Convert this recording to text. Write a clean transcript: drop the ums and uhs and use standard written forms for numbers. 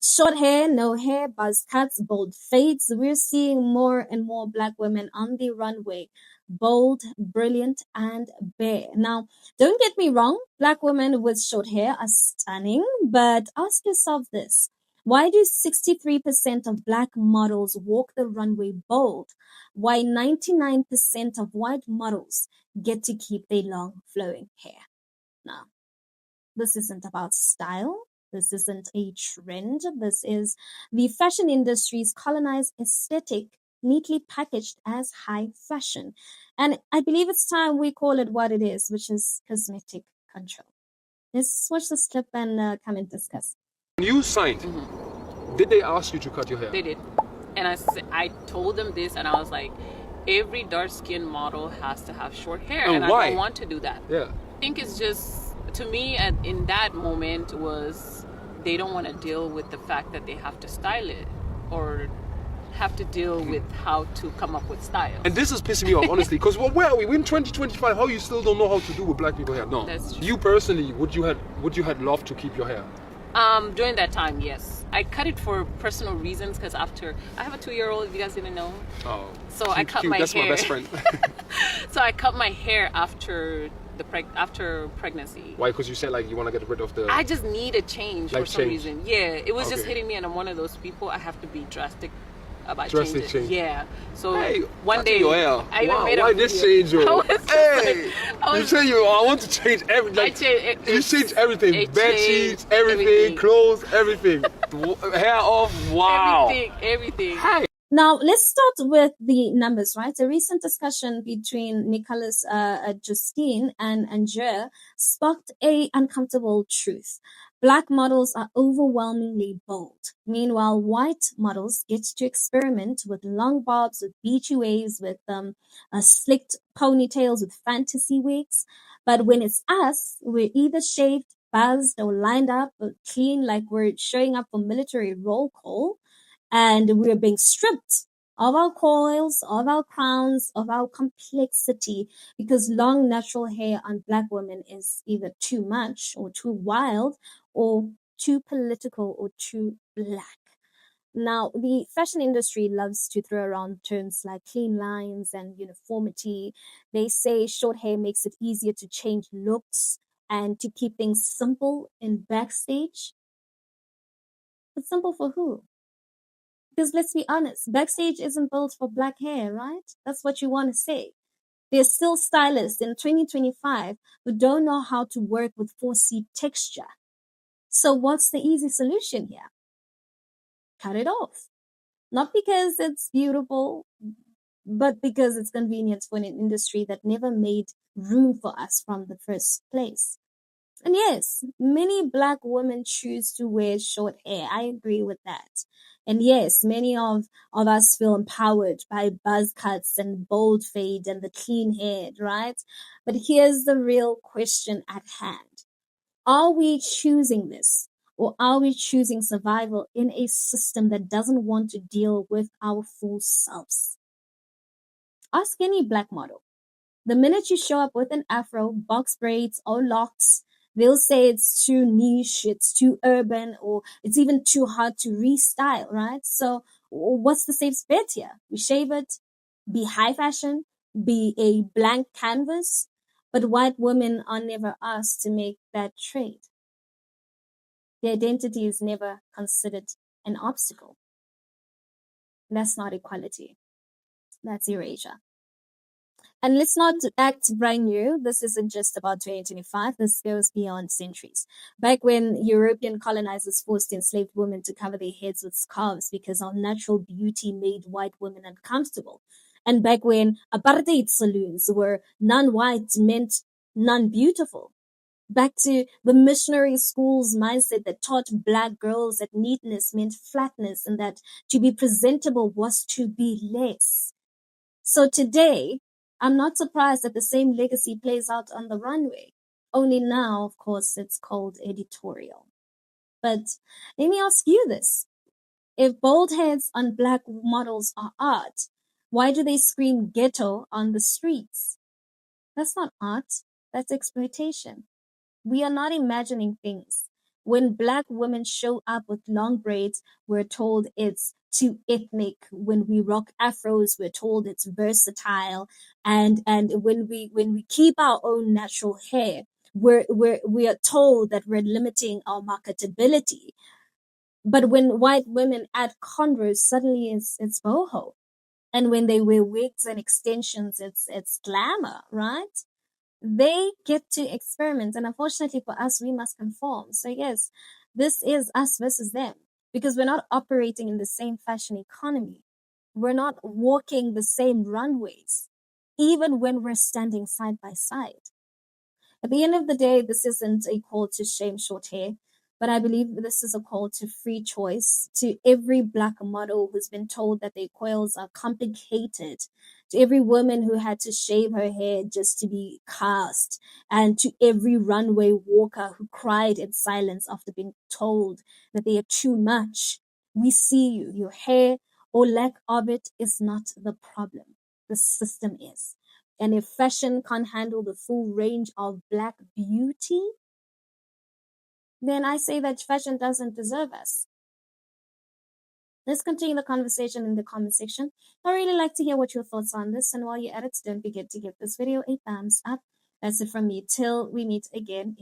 Short hair, no hair, buzz cuts, bold fades. We're seeing more and more Black women on the runway. Bold, brilliant, and bare. Now, don't get me wrong, Black women with short hair are stunning, but ask yourself this. Why do 63% of Black models walk the runway bold? Why 99% of white models get to keep their long flowing hair? Now, this isn't about style. This isn't a trend. This is the fashion industry's colonized aesthetic, neatly packaged as high fashion. And I believe it's time we call it what it is, which is cosmetic control. Let's watch this clip and come and discuss. When you signed, did they ask you to cut your hair? They did. And I told them this, and I was like, every dark skin model has to have short hair. And why? I don't want to do that. Yeah. I think it's just, to me, in that moment, was they don't want to deal with the fact that they have to style it or have to deal with how to come up with style. And this is pissing me off, honestly, because where are we? We're in 2025. How you still don't know how to do with Black people hair? No. That's true. You personally, would you had loved to keep your hair? During that time, yes. I cut it for personal reasons because after I have a 2-year-old, if you guys didn't know. Oh. So I cut my That's hair. That's my best friend. So I cut my hair after after pregnancy. Why? Because you said like you want to get rid of the. I just need a change Life for some change. reason. Yeah, it was just Okay. hitting me, and I'm one of those people. I have to be drastic about Drastic changes. change. Yeah. So Hey, one day, your hair. I even Wow, made a why this video. change? Yo? Hey, you say I want to change everything. Like, you change everything. it Bed changed sheets, everything, everything. clothes, everything. Hair off. Wow. Everything. Hey. Now, let's start with the numbers, right? A recent discussion between Nicholas Justine and Andrea sparked a uncomfortable truth. Black models are overwhelmingly bold. Meanwhile, white models get to experiment with long bobs, with beachy waves, with slicked ponytails, with fantasy wigs. But when it's us, we're either shaved, buzzed, or lined up, or clean like we're showing up for military roll call. And we're being stripped of our coils, of our crowns, of our complexity, because long natural hair on Black women is either too much or too wild or too political or too Black. Now, the fashion industry loves to throw around terms like clean lines and uniformity. They say short hair makes it easier to change looks and to keep things simple in backstage. But simple for who? Because let's be honest, backstage isn't built for Black hair, right? That's what you want to say. There's still stylists in 2025 who don't know how to work with 4C texture. So what's the easy solution here? Cut it off. Not because it's beautiful, but because it's convenient for an industry that never made room for us from the first place. And yes, many Black women choose to wear short hair. I agree with that. And yes, many of us feel empowered by buzz cuts and bold fade and the clean hair, right? But here's the real question at hand. Are we choosing this? Or are we choosing survival in a system that doesn't want to deal with our full selves? Ask any Black model. The minute you show up with an afro, box braids, or locks, they'll say it's too niche, it's too urban, or it's even too hard to restyle, right? So what's the safe bet here? We shave it, be high fashion, be a blank canvas, but white women are never asked to make that trade. Their identity is never considered an obstacle. That's not equality. That's erasure. And let's not act brand new. This isn't just about 2025. This goes beyond centuries. Back when European colonizers forced enslaved women to cover their heads with scarves because our natural beauty made white women uncomfortable. And back when apartheid saloons were non-white meant non-beautiful. Back to the missionary school's mindset that taught Black girls that neatness meant flatness and that to be presentable was to be less. So today, I'm not surprised that the same legacy plays out on the runway. Only now, of course, it's called editorial. But let me ask you this. If bald heads on Black models are art, why do they scream ghetto on the streets? That's not art. That's exploitation. We are not imagining things. When Black women show up with long braids, we're told it's too ethnic. When we rock afros, we're told it's versatile. And when we keep our own natural hair, we are told that we're limiting our marketability. But when white women add cornrows, suddenly it's boho. And when they wear wigs and extensions, it's glamour, right? They get to experiment, and unfortunately for us, we must conform. So yes, this is us versus them, because we're not operating in the same fashion economy. We're not walking the same runways, even when we're standing side by side. At the end of the day, this isn't a call to shame short hair, but I believe this is a call to free choice, to every Black model who's been told that their coils are complicated, to every woman who had to shave her hair just to be cast, and to every runway walker who cried in silence after being told that they are too much. We see you. Your hair or lack of it is not the problem. The system is. And if fashion can't handle the full range of Black beauty, then I say that fashion doesn't deserve us. Let's continue the conversation in the comment section. I really like to hear what your thoughts are on this. And while you're at it, don't forget to give this video a thumbs up. That's it from me. Till we meet again.